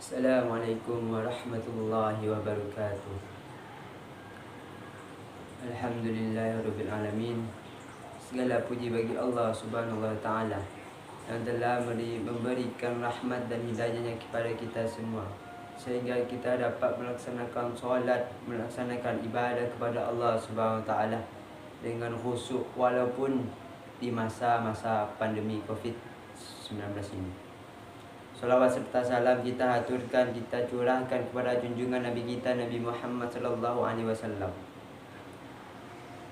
Assalamualaikum warahmatullahi wabarakatuh. Alhamdulillahirabbil alamin. Segala puji bagi Allah Subhanahu wa taala yang telah memberikan rahmat dan hidayahnya kepada kita semua, sehingga kita dapat melaksanakan solat, melaksanakan ibadah kepada Allah Subhanahu wa taala dengan khusyuk walaupun di masa-masa pandemi Covid-19 ini. Salawat serta salam kita haturkan, kita curahkan kepada junjungan Nabi kita, Nabi Muhammad sallallahu alaihi wasallam.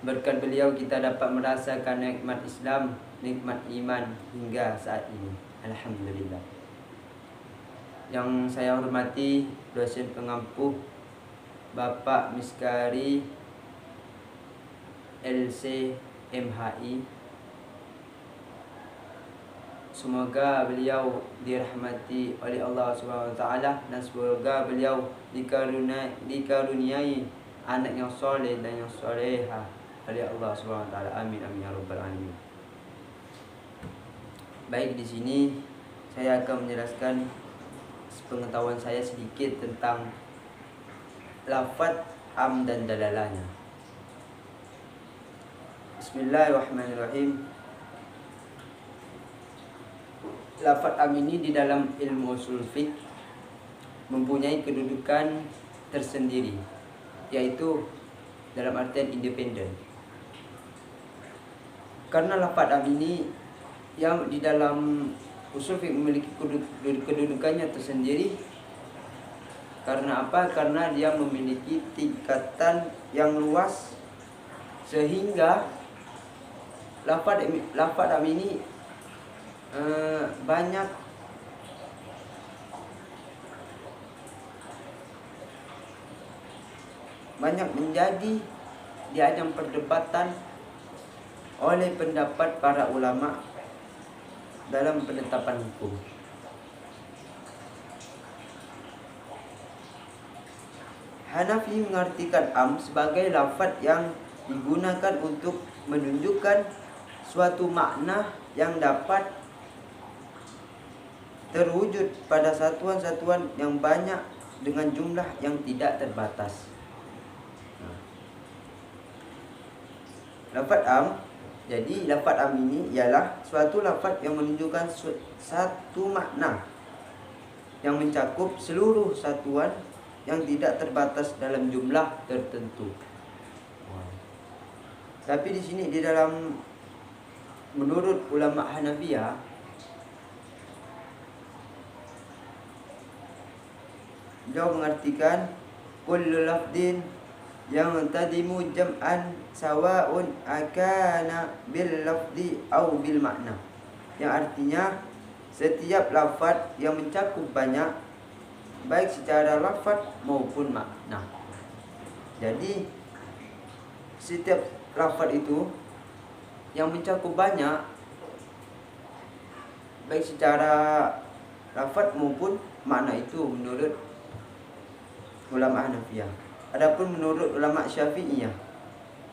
Berkat beliau kita dapat merasakan nikmat Islam, nikmat iman hingga saat ini. Alhamdulillah. Yang saya hormati dosen pengampu Bapak Miskari LC MHI. Semoga beliau dirahmati oleh Allah Subhanahu wa taala dan semoga beliau dikaruniai anak yang soleh dan yang soleha oleh Allah Subhanahu wa taala. Amin amin ya rabbal alamin. Baik, di sini saya akan menjelaskan pengetahuan saya sedikit tentang lafaz am dan dalalahnya. Bismillahirrahmanirrahim. Lafaz am ini di dalam ilmu usul fiqh mempunyai kedudukan tersendiri, yaitu dalam artian independen. Karena lafaz am ini yang di dalam usul fiqh memiliki kedudukannya tersendiri. Karena apa? Karena dia memiliki tingkatan yang luas, sehingga lafaz am ini banyak menjadi di ajang perdebatan oleh pendapat para ulama dalam penetapan hukum. Hanafi mengartikan am sebagai lafaz yang digunakan untuk menunjukkan suatu makna yang dapat terwujud pada satuan-satuan yang banyak dengan jumlah yang tidak terbatas. Lafaz am, jadi lafaz am ini ialah suatu lafaz yang menunjukkan satu makna yang mencakup seluruh satuan yang tidak terbatas dalam jumlah tertentu. Tapi di sini di dalam menurut ulama Hanafiyah, beliau mengartikan kullu lafdin yang tadimu jam'an sawa'un akana bil lafdi au bil makna, yang artinya setiap lafaz yang mencakup banyak baik secara lafaz maupun makna. Jadi setiap lafaz itu yang mencakup banyak baik secara lafaz maupun makna itu menurut ulama Hanafiyah. Adapun menurut ulama Syafi'iyah,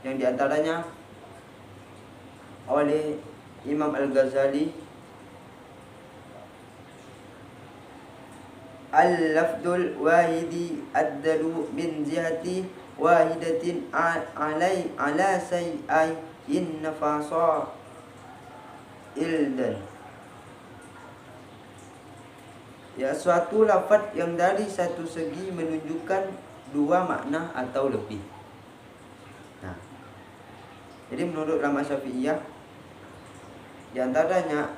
yang diantaranya oleh Imam Al-Ghazali, al-lafdul wahidi addalu min jihati wahidatin ala say'ai in nafasa ildan. Ya, suatu lafaz yang dari satu segi menunjukkan dua makna atau lebih. Nah, jadi menurut ulama Syafi'iyah, di antaranya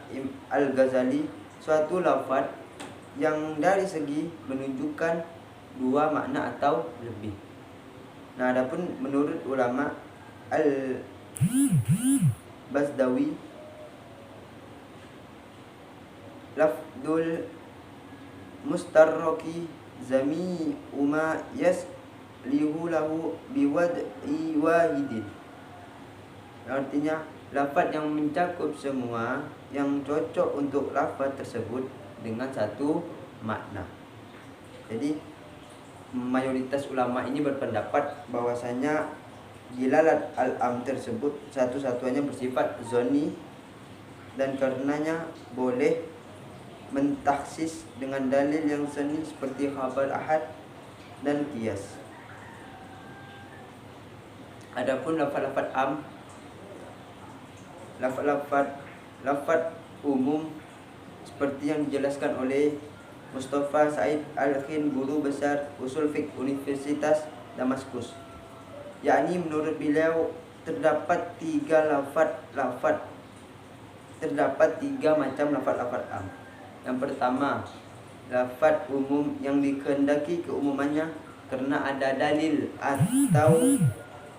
Al-Ghazali, suatu lafaz yang dari segi menunjukkan dua makna atau lebih. Nah, adapun menurut ulama Al-Basdawi, lafdul mustarraki zami uma yaslihu lahu biwad'i wahidin, artinya lafaz yang mencakup semua yang cocok untuk lafaz tersebut dengan satu makna. Jadi mayoritas ulama ini berpendapat bahwasanya dilalat al-am tersebut satu-satunya bersifat zoni, dan karenanya boleh mentaksis dengan dalil yang seni seperti khabar ahad dan qiyas. Adapun lafaz-lafaz am, lafaz umum seperti yang dijelaskan oleh Mustafa Said Al-Khin, guru besar usul fiqh Universitas Damaskus, yakni menurut beliau terdapat tiga macam lafaz am. Yang pertama, lafaz umum yang dikehendaki keumumannya karena ada dalil atau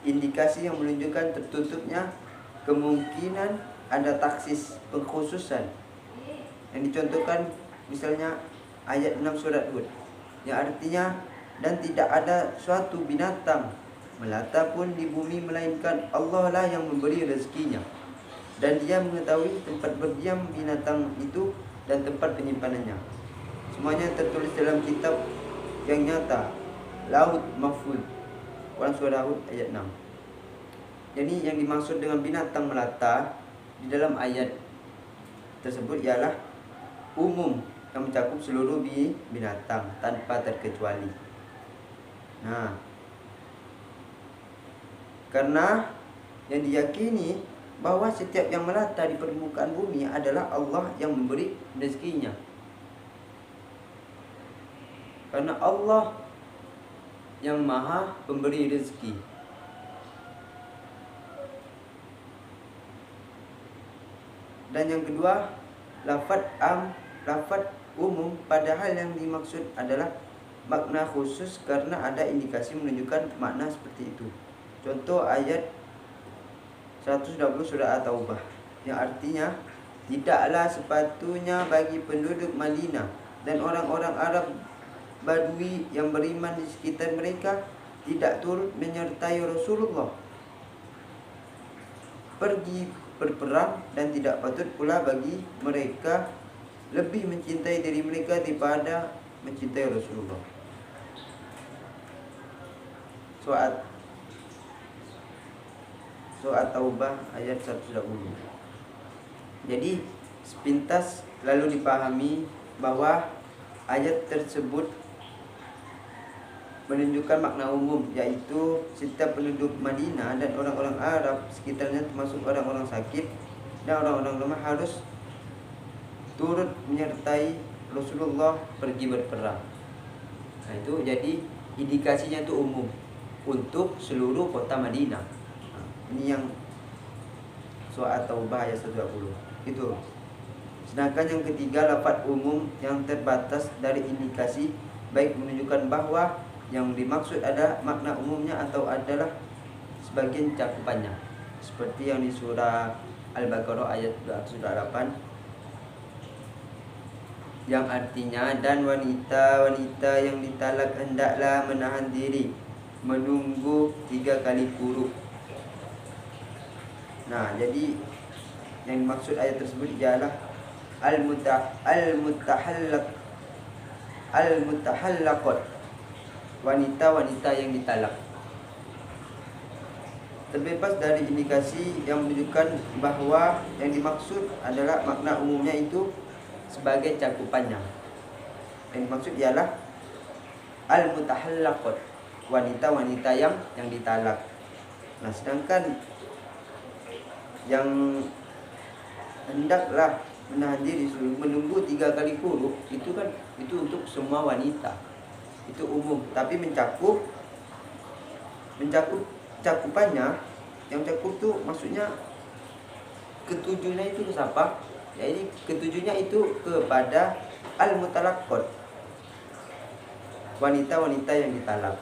indikasi yang menunjukkan tertutupnya kemungkinan ada taksis pengkhususan yang dicontohkan misalnya ayat 6 surat Hud, yang artinya dan tidak ada suatu binatang melata pun di bumi melainkan Allah lah yang memberi rezekinya, dan Dia mengetahui tempat berdiam binatang itu dan tempat penyimpanannya. Semuanya tertulis dalam kitab yang nyata, Lauh Mahfuz. Quran surah Hud ayat 6. Jadi yang dimaksud dengan binatang melata di dalam ayat tersebut ialah umum yang mencakup seluruh binatang tanpa terkecuali. Nah, karena yang diyakini bahwa setiap yang melata di permukaan bumi adalah Allah yang memberi rezekinya. Karena Allah yang maha pemberi rezeki. Dan yang kedua, lafaz umum padahal yang dimaksud adalah makna khusus karena ada indikasi menunjukkan makna seperti itu. Contoh ayat 120 surah At-Taubah yang artinya tidaklah sepatutnya bagi penduduk Madinah dan orang-orang Arab Badui yang beriman di sekitar mereka tidak turut menyertai Rasulullah pergi berperang, dan tidak patut pula bagi mereka lebih mencintai diri mereka daripada mencintai Rasulullah. Surah Taubah ayat 120. Jadi sepintas lalu dipahami bahwa ayat tersebut menunjukkan makna umum, yaitu setiap penduduk Madinah dan orang-orang Arab sekitarnya termasuk orang-orang sakit dan orang-orang lemah harus turut menyertai Rasulullah pergi berperang. Nah, itu jadi indikasinya itu umum untuk seluruh kota Madinah. Nah, ini yang surah Taubah ayat 120 itu. Sedangkan yang ketiga, lafaz umum yang terbatas dari indikasi baik menunjukkan bahwa yang dimaksud ada makna umumnya atau adalah sebagian cakupannya, seperti yang di surah Al-Baqarah ayat 208 yang artinya dan wanita-wanita yang ditalak hendaklah menahan diri menunggu 3 kali kuruk. Nah, jadi yang dimaksud ayat tersebut ialah al-mutahallaqat, wanita-wanita yang ditalak, terbebas dari indikasi yang menunjukkan bahwa yang dimaksud adalah makna umumnya itu sebagai cakupannya. Yang dimaksud ialah al-mutahallaqat, wanita-wanita yang ditalak. Nah, sedangkan yang hendaklah menahan diri menunggu 3 kali kuruk itu kan itu untuk semua wanita. Itu umum, tapi mencakup cakupannya, yang mencakup itu maksudnya ketujuhnya itu ke siapa? Ya, ini ketujuhnya itu kepada al-mutalaqqat, wanita-wanita yang ditalak.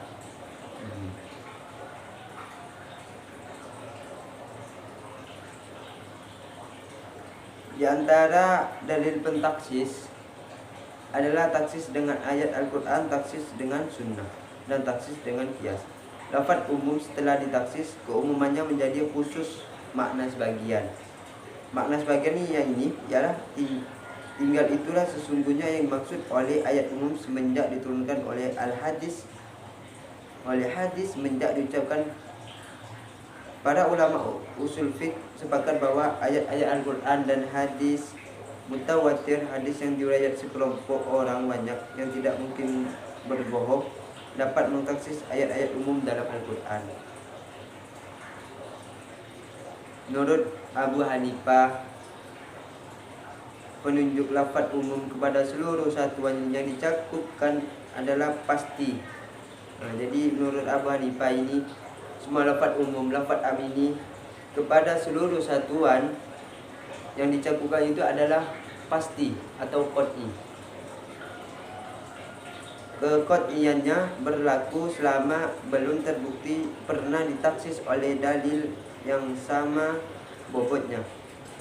Di antara dalil pentaksis adalah taksis dengan ayat Al-Quran, taksis dengan sunnah, dan taksis dengan qiyas. Lafaz umum setelah ditaksis, keumumannya menjadi khusus makna sebagian. Makna sebagian ini ialah tinggal itulah sesungguhnya yang dimaksud oleh ayat umum semenjak diturunkan oleh hadis semenjak diucapkan. Para ulama usul fiqh sepakat bahwa ayat-ayat Al-Quran dan hadis Mutawatir, hadis yang diriwayat sekelompok orang banyak yang tidak mungkin berbohong, dapat mentaksis ayat-ayat umum dalam Al-Quran. Menurut Abu Hanifah, penunjuk lafaz umum kepada seluruh satuan yang dicakupkan adalah pasti. Jadi menurut Abu Hanifah ini, semua lafaz umum, lafaz am ini kepada seluruh satuan yang dicakupkan itu adalah pasti atau qat'i. Keqat'iyannya berlaku selama belum terbukti pernah ditaksis oleh dalil yang sama bobotnya,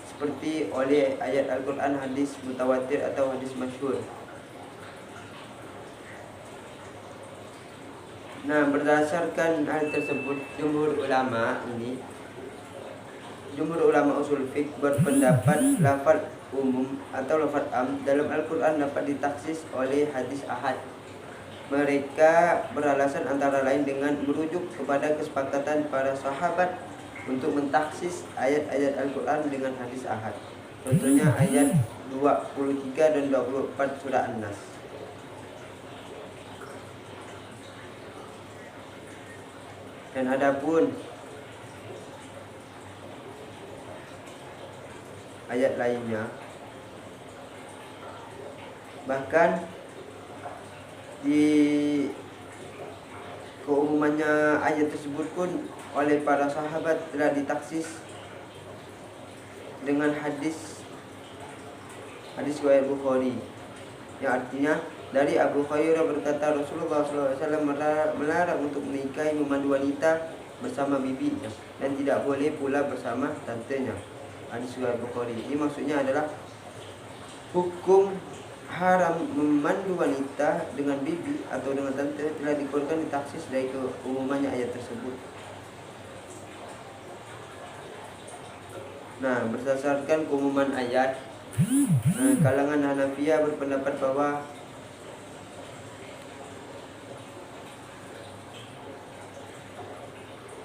seperti oleh ayat Al-Quran, hadis mutawatir atau hadis masyhur. Nah, berdasarkan hal tersebut, jumhur ulama usul fiqh berpendapat lafaz umum atau lafaz am dalam Al-Quran dapat ditaksis oleh hadis ahad. Mereka beralasan antara lain dengan merujuk kepada kesepakatan para sahabat untuk mentaksis ayat-ayat Al-Quran dengan hadis ahad. Contohnya ayat 23 dan 24 surah An-Nas. Dan adapun ayat lainnya, bahkan di keumumannya ayat tersebut pun oleh para sahabat telah ditaksis dengan hadis riwayat Bukhari, yang artinya dari Abu Hurairah berkata, Rasulullah SAW melarang untuk menikahi memandu wanita bersama bibinya dan tidak boleh pula bersama tantenya. Hadis riwayat Bukhari. Ini maksudnya adalah hukum haram memandu wanita dengan bibi atau dengan tante telah dikeluarkan ditaksis dari keumumannya ayat tersebut. Nah, berdasarkan keumuman ayat, kalangan Hanafiyah berpendapat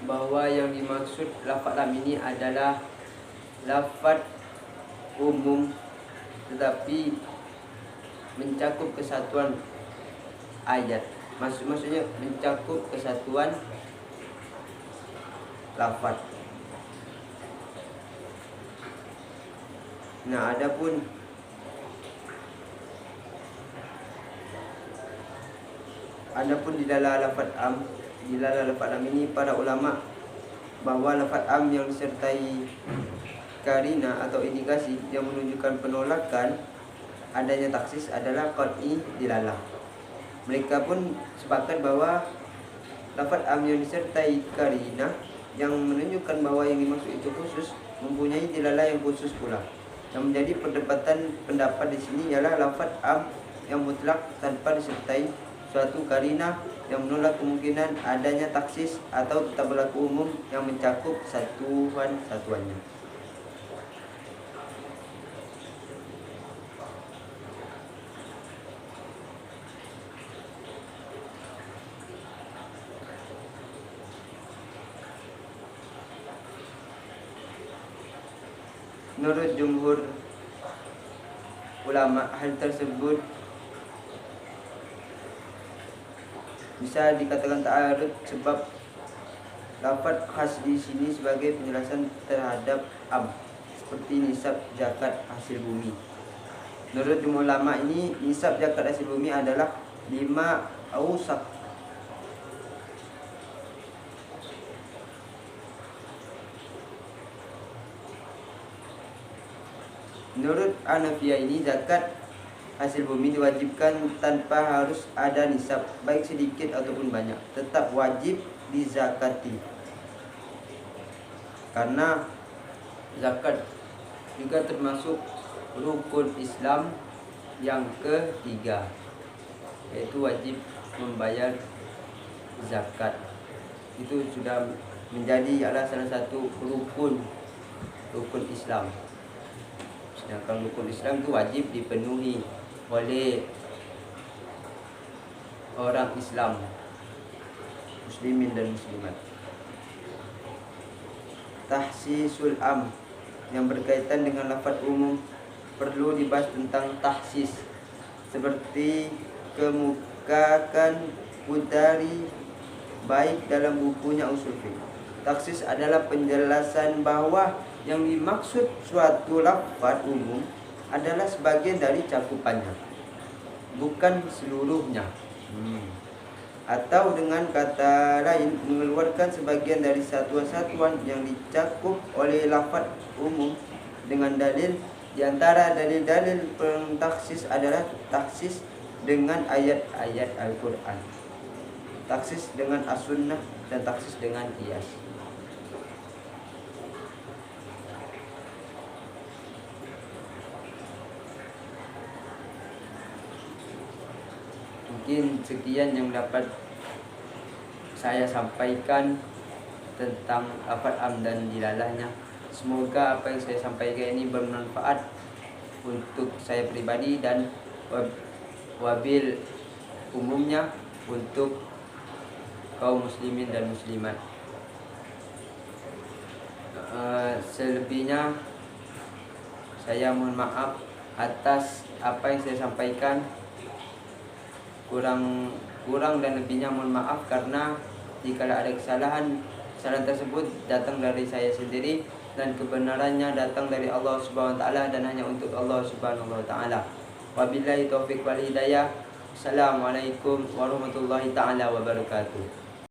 bahwa yang dimaksud lafaz lam ini adalah lafaz umum tetapi mencakup kesatuan ayat. Maksudnya mencakup kesatuan lafaz. Nah, adapun di dalam lafaz am, ini para ulama bahwa lafaz am yang disertai karina atau indikasi yang menunjukkan penolakan adanya taksis adalah qat'i dilalah. Mereka pun sepakat bahwa lafaz am yang disertai karina yang menunjukkan bahwa yang dimaksud itu khusus mempunyai dilalah yang khusus pula. Yang menjadi perdebatan pendapat di sini ialah lafaz am yang mutlak tanpa disertai suatu karina yang menolak kemungkinan adanya taksis atau tetap berlaku umum yang mencakup satuannya. Menurut jumhur ulama, hal tersebut bisa dikatakan ta'arud sebab lafaz khas di sini sebagai penjelasan terhadap am, seperti nisab zakat hasil bumi. Menurut jumhur ulama ini, nisab zakat hasil bumi adalah 5 awsaq. Menurut Hanafiyah ini, zakat hasil bumi diwajibkan tanpa harus ada nisab, baik sedikit ataupun banyak, tetap wajib dizakati. Karena zakat juga termasuk rukun Islam yang ketiga, yaitu wajib membayar zakat. Itu sudah menjadi salah satu rukun Islam. Sedangkan rukun Islam itu wajib dipenuhi oleh orang Islam, muslimin dan muslimat. Tahsisul am yang berkaitan dengan lafaz umum perlu dibahas tentang tahsis, seperti kemukakan Qudari baik dalam bukunya Ushul Fiqh. Taksis adalah penjelasan bahwa yang dimaksud suatu lafaz umum adalah sebagian dari cakupannya, bukan seluruhnya. Atau dengan kata lain, mengeluarkan sebagian dari satuan-satuan yang dicakup oleh lafaz umum dengan dalil. Di antara dalil-dalil pentaksis adalah taksis dengan ayat-ayat Al-Quran, taksis dengan as-sunnah, dan taksis dengan qiyas. Mungkin sekian yang dapat saya sampaikan tentang lafaz am dan dilalahnya. Semoga apa yang saya sampaikan ini bermanfaat untuk saya pribadi dan wabil umumnya untuk kaum muslimin dan muslimat. Selebihnya saya mohon maaf atas apa yang saya sampaikan. Kurang dan lebihnya mohon maaf, karena jika ada kesalahan tersebut datang dari saya sendiri dan kebenarannya datang dari Allah Subhanahu wa taala dan hanya untuk Allah Subhanahu wa taala. Wabillahi taufik wal hidayah. Assalamualaikum warahmatullahi taala wabarakatuh.